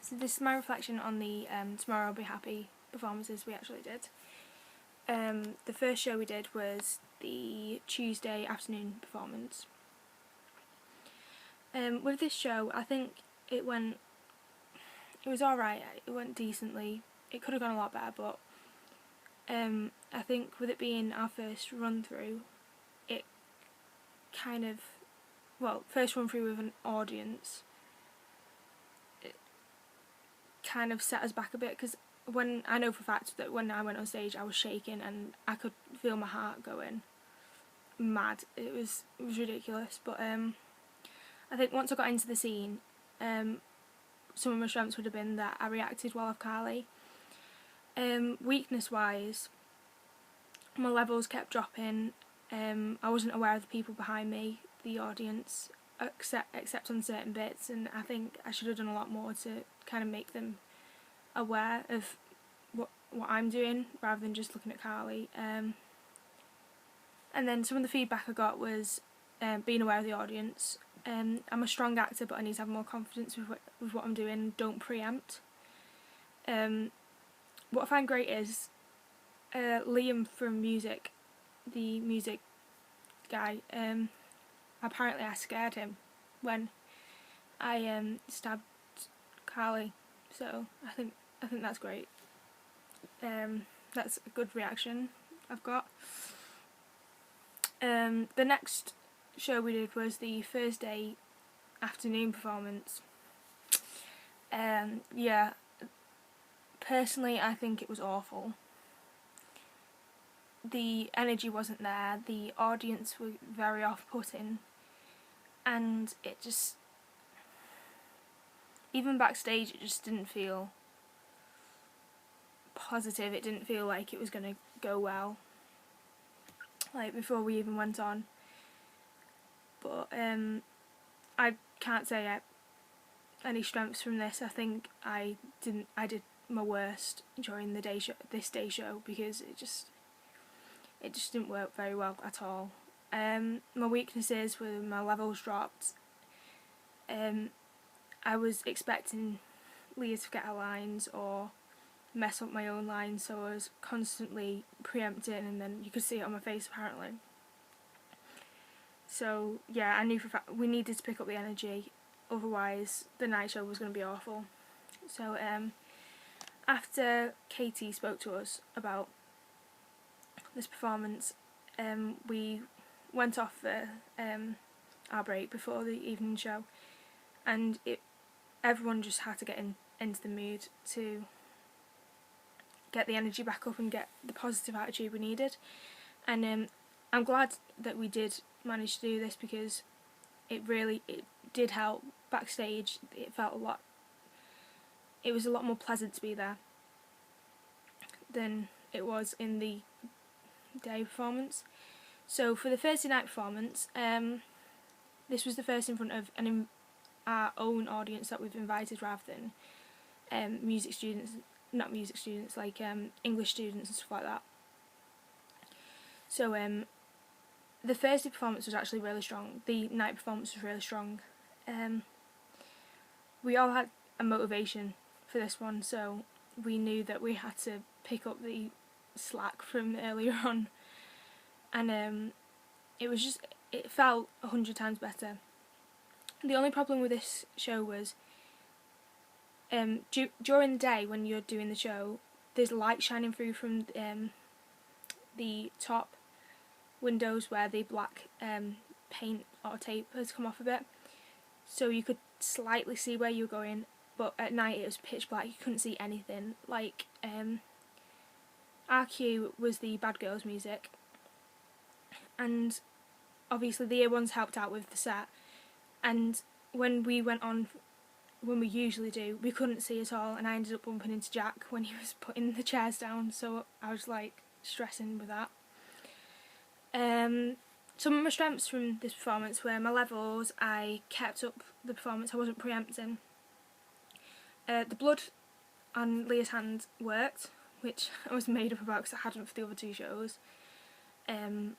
So this is my reflection on the Tomorrow I'll Be Happy performances we actually did. The first show we did was the Tuesday afternoon performance. With this show, I think it was alright, it went decently. It could have gone a lot better, but I think with it being our first run through, it kind of, first run through with an audience, it kind of set us back a bit, because I know for a fact that when I went on stage I was shaking and I could feel my heart going mad. It was ridiculous, but I think once I got into the scene, some of my strengths would have been that I reacted well off Carly. Weakness wise, my levels kept dropping. I wasn't aware of the people behind me, the audience, except on certain bits, and I think I should have done a lot more to kind of make them aware of what I'm doing rather than just looking at Carly. And then some of the feedback I got was being aware of the audience. I'm a strong actor, but I need to have more confidence with what I'm doing. Don't preempt. What I find great is Liam from music, the music guy. Apparently I scared him when I stabbed Carly, so I think that's great. That's a good reaction I've got. The next show we did was the Thursday afternoon performance. Yeah, personally I think it was awful. The energy wasn't there, the audience were very off-putting, and it just, even backstage, it just didn't feel positive. It didn't feel like it was going to go well, like before we even went on. But I can't say any strengths from this. I think I did my worst during this day show, because it just didn't work very well at all. My weaknesses were my levels dropped. I was expecting Leah to forget her lines or mess up my own lines, so I was constantly preempting, and then you could see it on my face apparently. So yeah, I knew for a fact we needed to pick up the energy, otherwise the night show was going to be awful. So after Katie spoke to us about this performance, we went off for our break before the evening show, and everyone just had to get into the mood to get the energy back up and get the positive attitude we needed. And I'm glad that we did manage to do this, because it did help backstage. It was a lot more pleasant to be there than it was in the day performance. So for the Thursday night performance, this was the first in front of our own audience that we've invited, rather than English students and stuff like that. So the Thursday performance was actually really strong. The night performance was really strong. We all had a motivation for this one, so we knew that we had to pick up the slack from earlier on, and it felt 100 times better. The only problem with this show was during the day when you're doing the show, there's light shining through from the top windows where the black paint or tape has come off a bit, so you could slightly see where you were going, but at night it was pitch black. You couldn't see anything. Like our cue was the Bad Girls music, and obviously the Year Ones helped out with the set, and when we went on, when we usually do, we couldn't see at all, and I ended up bumping into Jack when he was putting the chairs down, so I was like stressing with that. Some of my strengths from this performance were my levels. I kept up the performance, I wasn't preempting. The blood on Leah's hand worked, which I was made up about because I hadn't for the other two shows. And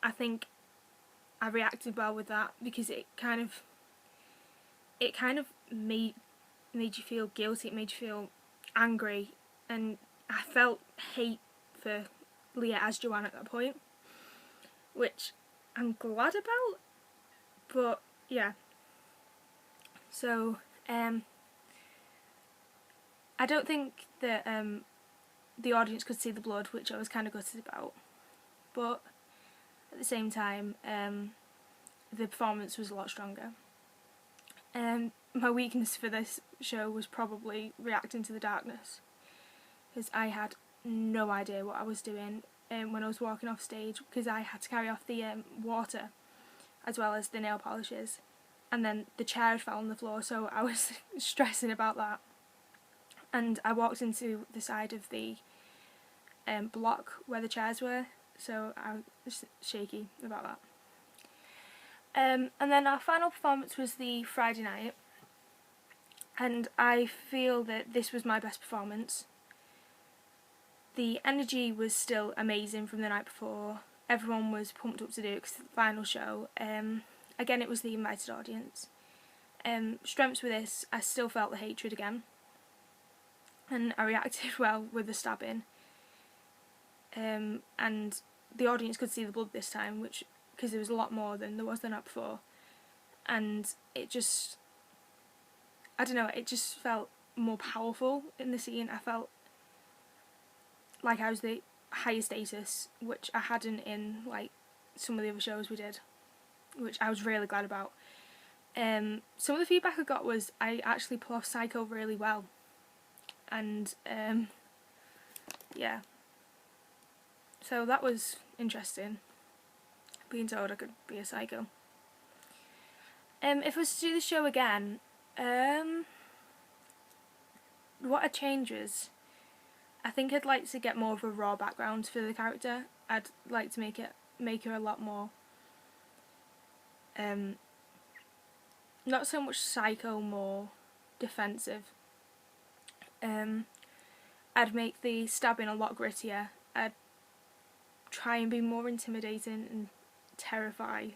I think I reacted well with that, because it kind of it kind of made you feel guilty, it made you feel angry, and I felt hate for Leah as Joanne at that point, which I'm glad about, but yeah. So, I don't think that the audience could see the blood, which I was kind of gutted about, but at the same time, the performance was a lot stronger. My weakness for this show was probably reacting to the darkness, because I had no idea what I was doing when I was walking off stage, because I had to carry off the water as well as the nail polishes, and then the chair fell on the floor, so I was stressing about that. And I walked into the side of the block where the chairs were, so I was shaky about that. And then our final performance was the Friday night, and I feel that this was my best performance. The energy was still amazing from the night before. Everyone was pumped up to do it because it's the final show. Again, it was the invited audience. Strengths with this, I still felt the hatred again, and I reacted well with the stabbing. And the audience could see the blood this time, which, because there was a lot more than there was the night before, and it just, I don't know, it just felt more powerful in the scene. I felt like I was the higher status, which I hadn't in like some of the other shows we did, which I was really glad about. Some of the feedback I got was I actually pull off Psycho really well, and yeah, so that was interesting, being told I could be a psycho. If I was to do the show again, what I'd change is, I think I'd like to get more of a raw background for the character. I'd like to make her a lot more, not so much psycho, more defensive. I'd make the stabbing a lot grittier. I'd try and be more intimidating and terrify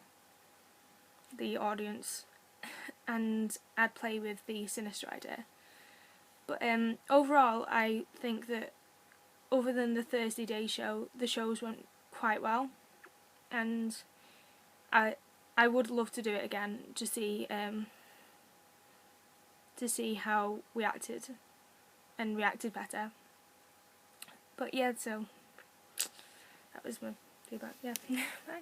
the audience, and I'd play with the sinister idea. But overall, I think that other than the Thursday day show, the shows went quite well, and I would love to do it again to see how we acted and reacted better. But yeah, so that was my feedback. Yeah, bye.